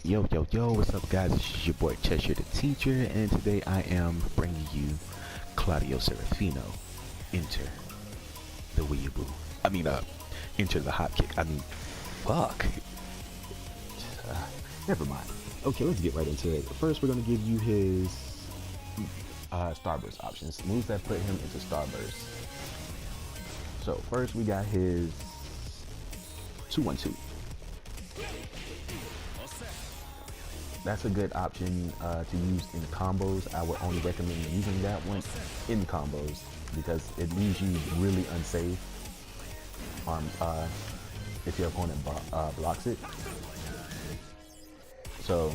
Yo, yo, yo, what's up, guys? This is your boy Cheshire the Teacher, and today I am bringing you Claudio Serafino. Enter the weeaboo. Enter the hopkick. Fuck. Never mind. Okay, let's get right into it. First, we're going to give you his Starburst options. Moves that put him into Starburst. So, first, we got his 2-1-2. That's a good option to use in combos. I would only recommend using that one in combos because it leaves you really unsafe if your opponent blocks it. So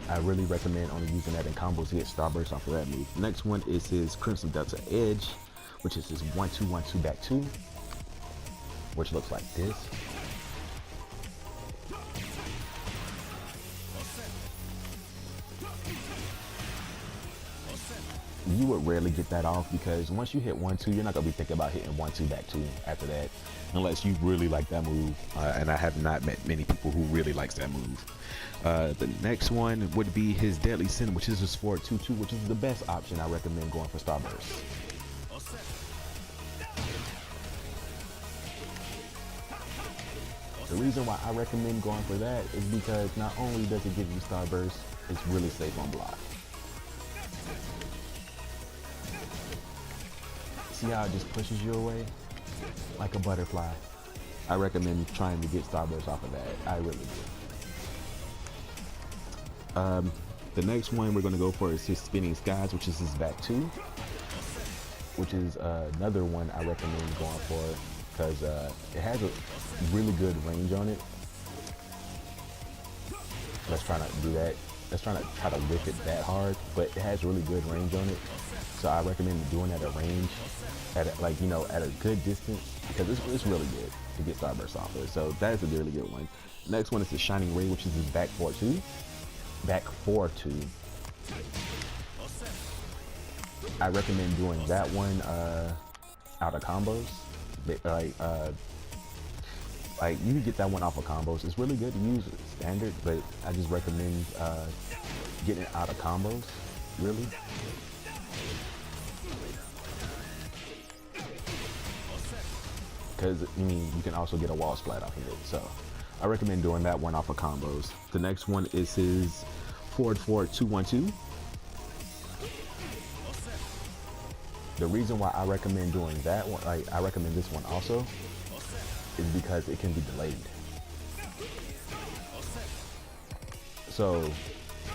I really recommend only using that in combos to get Starburst off of that move. Next one is his Crimson Delta Edge, which is his 1-2-1-2 back 2, which looks like this. You would rarely get that off because once you hit 1-2, you're not gonna be thinking about hitting 1-2 back 2 after that, unless you really like that move. And I have not met many people who really likes that move. The next one would be his Deadly Sin, which is his 4-2-2, which is the best option I recommend going for Starburst. The reason why I recommend going for that is because not only does it give you Starburst, it's really safe on block. See how it just pushes you away like a butterfly? I recommend trying to get Starburst off of that. I really do. The next one we're going to go for is his Spinning Skies, which is his back 2, which is another one I recommend going for because it has a really good range on it. Let's try not to do that. Let's try to whip it that hard, but it has really good range on it. So I recommend doing at a range, at a good distance, because it's really good to get Starburst off of it. So that is a really good one. Next one is the Shining Ray, which is his back 4-2. Back 4-2. I recommend doing that one out of combos. Like you can get that one off of combos. It's really good to use standard, but I just recommend getting it out of combos, really. Because you can also get a wall splat off of it. So I recommend doing that one off of combos. The next one is his forward 2-1-2. The reason why I recommend doing that one, I recommend this one also, is because it can be delayed. So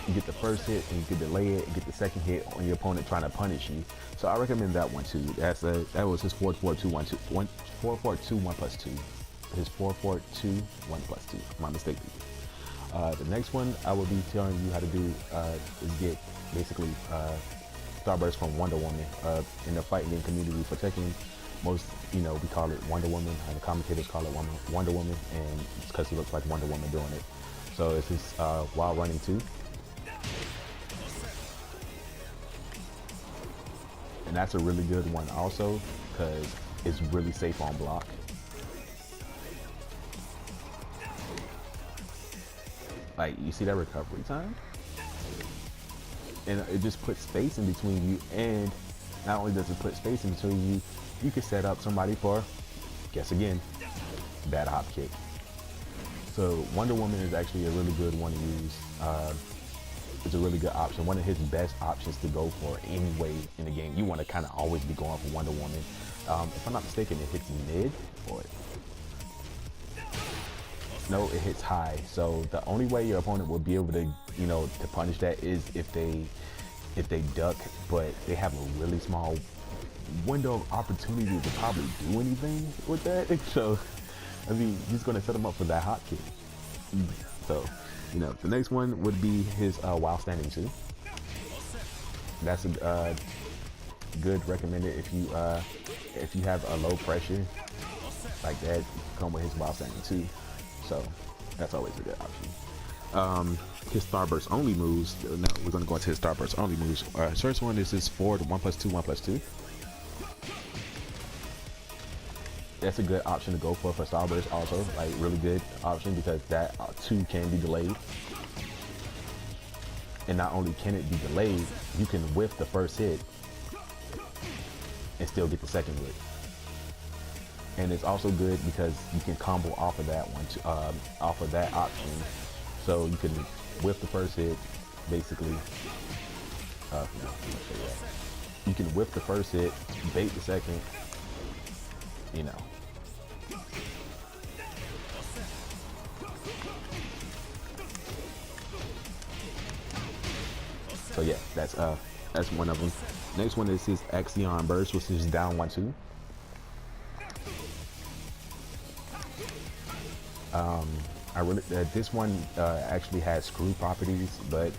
you get the first hit and you can delay it and get the second hit on your opponent trying to punish you. So I recommend that one too. That was his 4-4-2-1-2, 4-4-2-1+2. His 4-4-2-1+2. My mistake. The next one I will be telling you how to do is get basically Starburst from Wonder Woman. In the fighting game community for Tekken, most we call it Wonder Woman, and the commentators call it Wonder Woman, and it's because he looks like Wonder Woman doing it. So it's his Wild Running 2. And that's a really good one also because it's really safe on block. Like, you see that recovery time? And it just puts space in between you, and not only does it put space in between you, you can set up somebody for, guess again, bad hop kick. So Wonder Woman is actually a really good one to use. It's a really good option. One of his best options to go for anyway in the game. You want to kind of always be going for Wonder Woman. If I'm not mistaken, it hits mid, or no, it hits high. So the only way your opponent will be able to, to punish that is if they duck, but they have a really small window of opportunity to probably do anything with that. So he's going to set them up for that hot kick. So the next one would be his while standing 2. That's a good recommended if you have a low pressure like that. You can come with his while standing 2. So that's always a good option. His Starburst only moves. Now we're going to go into his Starburst only moves. First one is his forward 1+2, 1+2. That's a good option to go for Starburst also, like really good option because that 2 can be delayed. And not only can it be delayed, you can whiff the first hit and still get the second hit. And it's also good because you can combo off of that one, off of that option. So you can whiff the first hit, basically. You can whiff the first hit, bait the second, you know. So yeah, that's one of them. Next one is his Axion Burst, which is down 1-2. I really this one actually has screw properties, but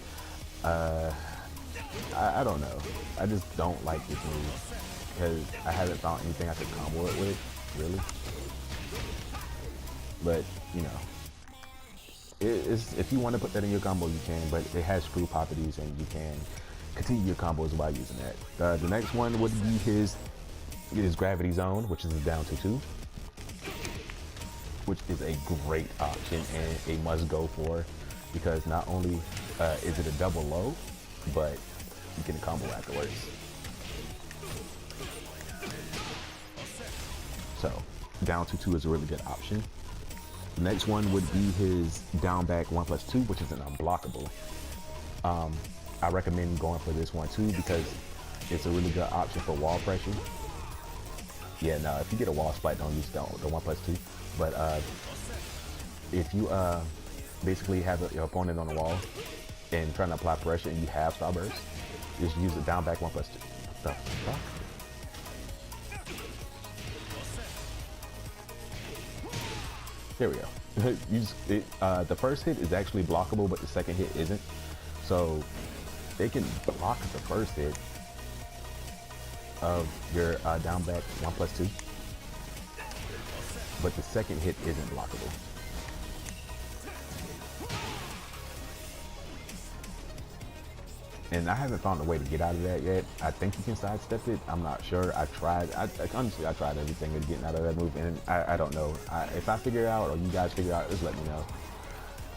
I don't know. I just don't like this move because I haven't found anything I could combo it with, really. But you know, it's, if you want to put that in your combo, you can. But it has screw properties, and you can continue your combos while using that. The next one would be his Gravity Zone, which is down to 2. Which is a great option and a must go for, because not only is it a double low, but you get a combo afterwards. So down to 2 is a really good option. The next one would be his down back 1+2, which is an unblockable. I recommend going for this one too because it's a really good option for wall pressure. Yeah, no, if you get a wall spike, don't use the 1+2. But if you basically have your opponent on the wall and trying to apply pressure and you have Starburst, just use the down back 1+2. What the fuck? There we go. The first hit is actually blockable, but the second hit isn't. So they can block the first hit of your down back 1+2. But the second hit isn't blockable. And I haven't found a way to get out of that yet. I think you can sidestep it. I'm not sure. I tried. Honestly, I tried everything with getting out of that move, and I don't know. If I figure it out or you guys figure it out, just let me know.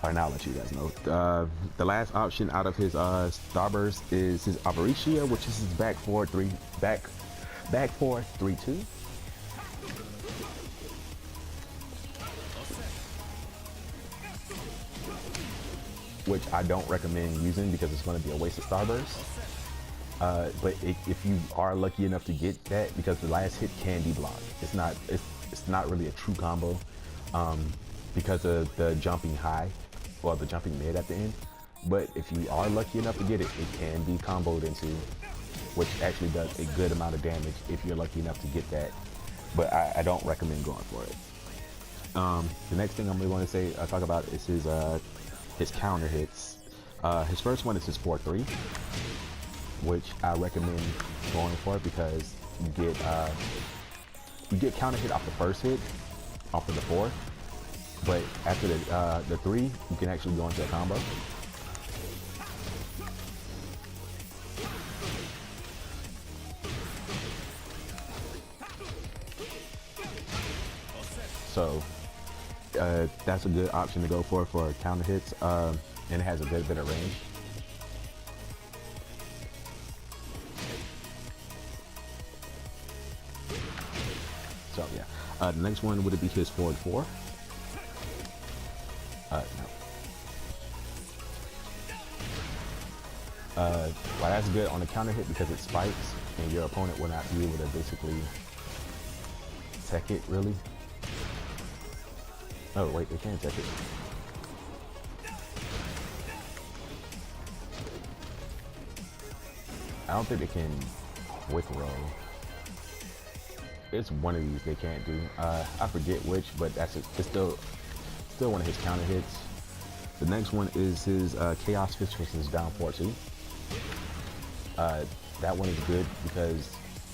All right, now I'll let you guys know. The last option out of his Starburst is his Aparicia, which is his back 4-3, back 4-3-2. Which I don't recommend using because it's going to be a waste of Starburst. But if you are lucky enough to get that, because the last hit can be blocked, it's not really a true combo because of the jumping high or the jumping mid at the end. But if you are lucky enough to get it, it can be comboed into, which actually does a good amount of damage if you're lucky enough to get that. But I don't recommend going for it. The next thing I'm going to talk about is his counter hits. His first one is his 4-3, which I recommend going for because you get counter hit off the first hit, off of the 4, but after the 3, you can actually go into a combo. So that's a good option to go for counter hits, and it has a good bit of range. So yeah, the next one would be his forward 4. No. Well, that's good on the counter hit because it spikes, and your opponent will not be able to basically tech it really. Oh wait, they can tech it. I don't think they can quick roll. It's one of these they can't do. I forget which, but it's still one of his counter hits. The next one is his Chaos Fist, which is down 4-2. That one is good because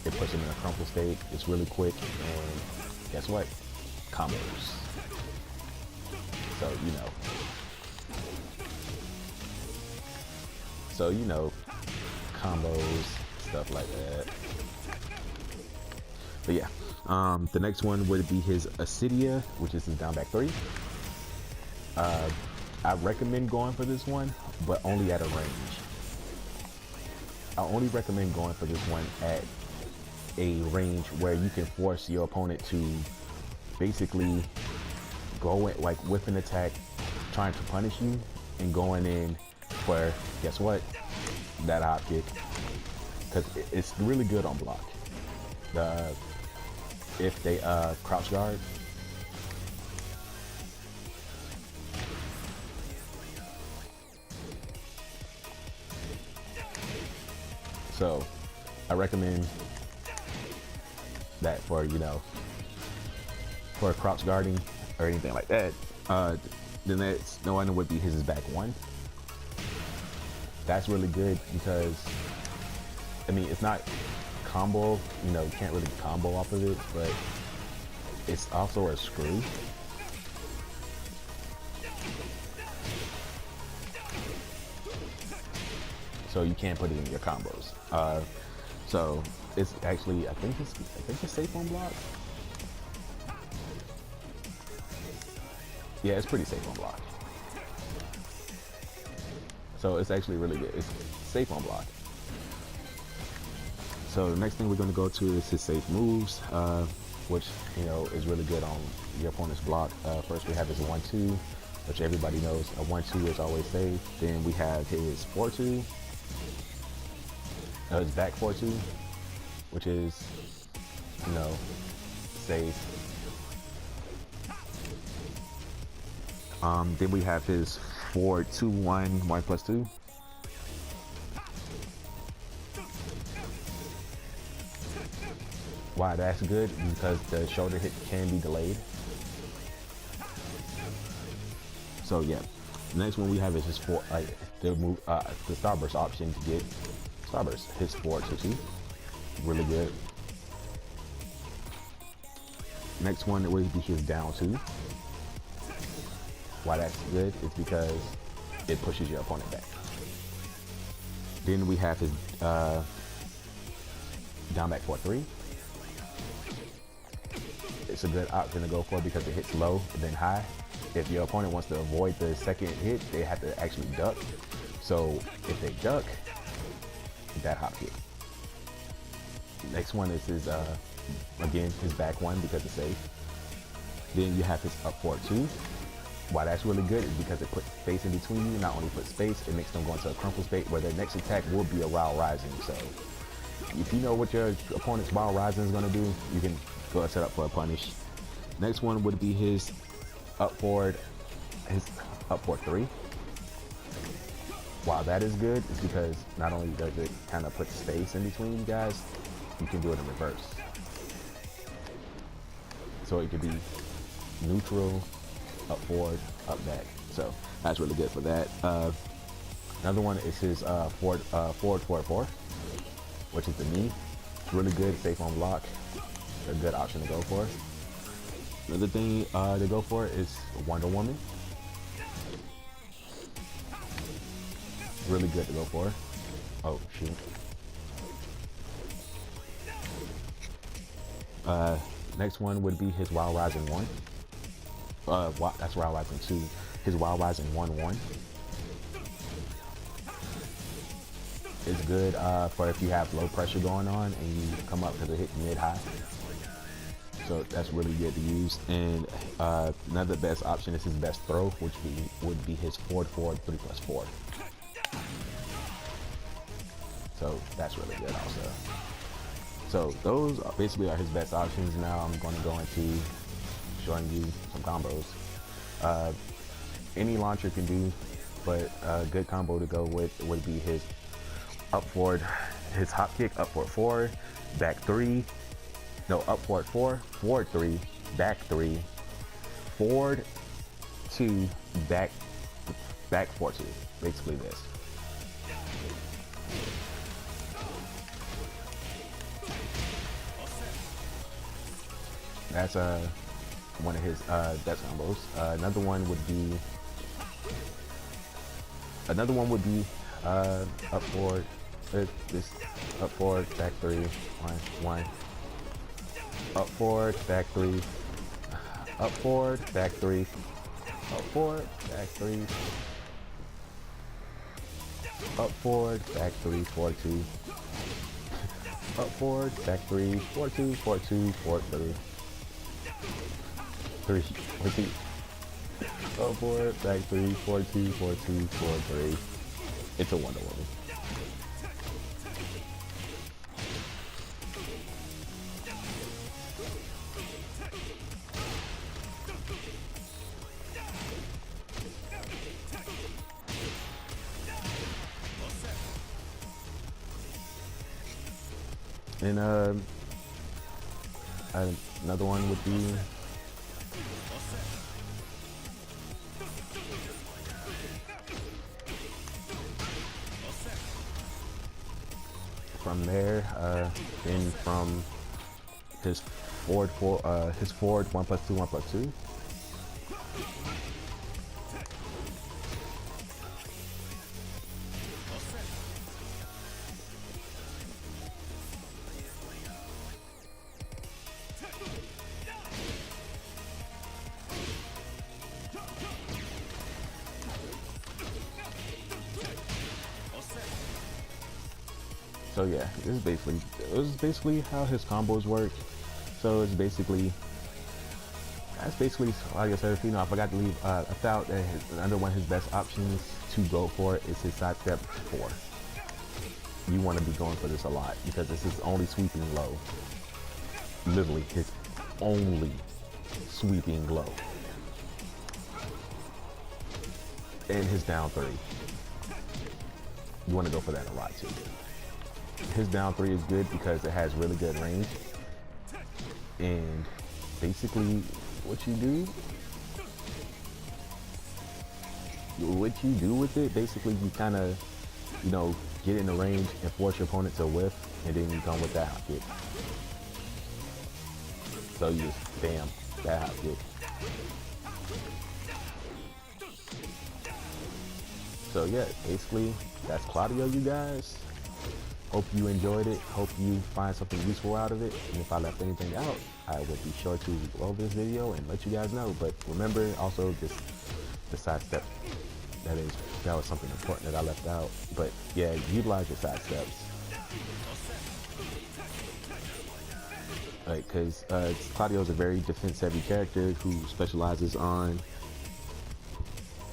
it puts him in a crumple state. It's really quick, and guess what? Combos. So you know, combos, stuff like that. But yeah, the next one would be his Acidia, which is his down back 3. I recommend going for this one, but only at a range. I only recommend going for this one at a range where you can force your opponent to basically go in, like with an attack, trying to punish you, and going in for, guess what, that hop kick, because it's really good on block. If they crouch guard, so I recommend that for, you know, for crouch guarding or anything like that. The next one would be his back one. That's really good because, I mean, it's not combo, you know, you can't really combo off of it, but it's also a screw. So you can't put it in your combos. So it's actually, I think it's safe on block. Yeah, it's pretty safe on block. So it's actually really good. It's safe on block. So the next thing we're going to go to is his safe moves, which, you know, is really good on your opponent's block. First we have his 1-2, which everybody knows a 1-2 is always safe. Then we have his 4-2, his back 4-2, which is, you know, safe. Then we have his 4-2-1, 1+2. Why that's good? Because the shoulder hit can be delayed. So yeah, the next one we have is his the Starburst option to get Starburst. His 4-2-2, really good. Next one would be his down 2. Why that's good is because it pushes your opponent back. Then we have his down back 4-3. It's a good option to go for because it hits low and then high. If your opponent wants to avoid the second hit, they have to actually duck. So if they duck, that hop kick. Next one is his again his back one because it's safe. Then you have his up 4-2. Why that's really good is because it puts space in between you. Not only put space, it makes them go into a crumple state where their next attack will be a wild rising. So if you know what your opponent's wild rising is going to do, you can go and set up for a punish. Next one would be his up forward 3. Why that is good is because not only does it kind of put space in between you guys, you can do it in reverse. So it could be neutral, up forward, up back. So that's really good for that. Another one is his forward 4-4, which is the knee. It's really good, safe on block. A good option to go for. Another thing to go for is Wonder Woman. Really good to go for. Oh shoot. Next one would be his Wild Rising 1. That's Wild Rising 2. His Wild Rising 1-1. It's good for if you have low pressure going on and you come up to the hit mid-high. So that's really good to use. And another best option is his best throw, which would be his 4-4, 3+4. So that's really good also. So those basically are his best options. Now I'm going to go into showing you some combos. Any launcher can do, but a good combo to go with would be his up forward, his hop kick, up forward 4, back 3, no, up forward 4, forward 3, back 3, forward 2, back 4-2, basically this. That's one of his best combos. Another one would be up forward, this up forward, back 3, 1, up forward, back 3, up forward, back 3, up forward, back 3, Up forward, back 3, forward 2. Up forward, back 3, forward 2, forward 2, forward 3. 3, repeat. Up forward, back 3, forward 2, forward 2, forward 3. It's a Wonder Woman. And another one would be from there, then from his forward 1+2, 1+2. So yeah, this is basically how his combos work. So it's basically, like I said, you know, I forgot to leave I thought that another one of his best options to go for is his sidestep 4. You want to be going for this a lot because this is only sweeping low. Literally his only sweeping low. And his down 3. You want to go for that a lot too. His down 3 is good because it has really good range. And basically what you do with it, basically you kind of, you know, get in the range and force your opponent to whiff, and then you come with that hop kick. So you just, bam, that hop kick. So yeah, basically that's Claudio, you guys. Hope you enjoyed it. Hope you find something useful out of it. And if I left anything out, I would be sure to go over this video and let you guys know. But remember also just the sidestep. That was something important that I left out. But yeah, utilize your sidesteps. Like, because Claudio is a very defense-heavy character who specializes on,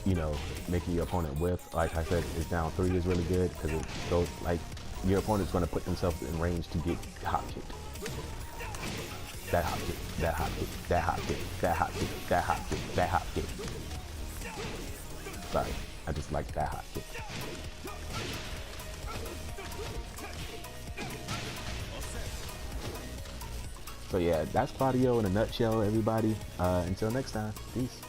you know, making your opponent whiff. Like I said, his down 3 is really good because it goes like your opponent's going to put themselves in range to get hop kicked. That hop kick, that hop kick, that hop kick, that hop kick, that hop kick, that hop kick. Sorry, I just like that hop kick. So yeah, that's Claudio in a nutshell, everybody. Until next time, peace.